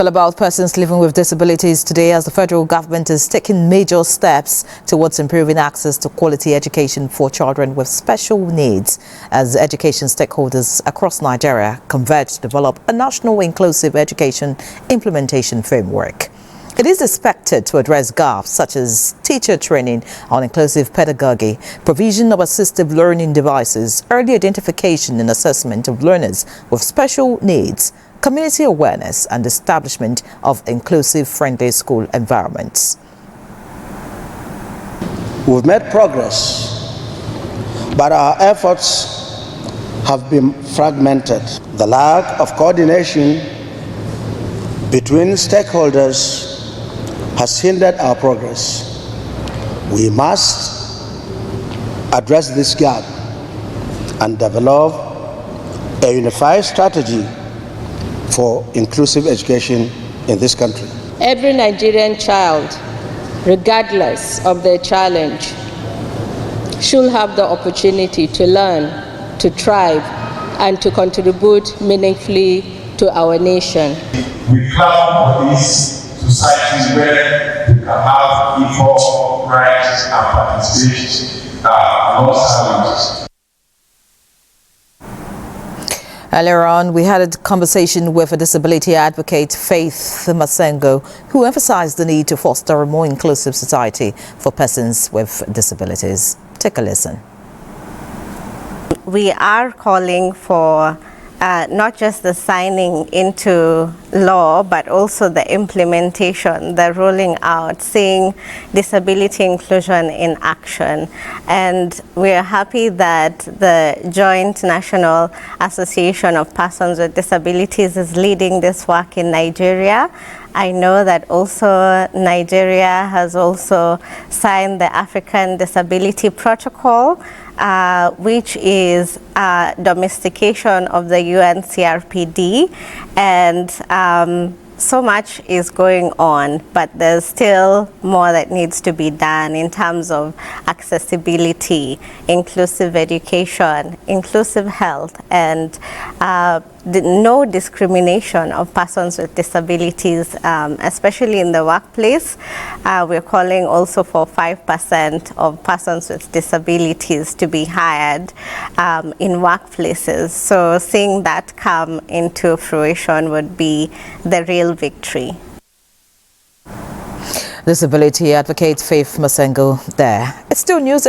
All about persons living with disabilities today, as the federal government is taking major steps towards improving access to quality education for children with special needs, as education stakeholders across Nigeria converge to develop a national inclusive education implementation framework. It is expected to address gaps such as teacher training on inclusive pedagogy, provision of assistive learning devices, early identification and assessment of learners with special needs, community awareness and establishment of inclusive friendly school environments. We've made progress, but our efforts have been fragmented. The lack of coordination between stakeholders has hindered our progress. We must address this gap and develop a unified strategy for inclusive education in this country. Every Nigerian child, regardless of their challenge, should have the opportunity to learn, to thrive, and to contribute meaningfully to our nation. We plan for these societies where we can have equal rights and participation alongside. Earlier on, we had a conversation with a disability advocate, Faith Masengo, who emphasized the need to foster a more inclusive society for persons with disabilities. Take a listen. We are calling for not just the signing into law, but also the implementation, the rolling out, seeing disability inclusion in action. And we are happy that the Joint National Association of Persons with Disabilities is leading this work in Nigeria. I know that also Nigeria has also signed the African Disability Protocol, which is domestication of the UNCRPD, and so much is going on, but there's still more that needs to be done in terms of accessibility, inclusive education, inclusive health, and no discrimination of persons with disabilities, especially in the workplace. We're calling also for 5% of persons with disabilities to be hired in workplaces. So seeing that come into fruition would be the real victory. Disability advocate Faith Masengo there. It's still news.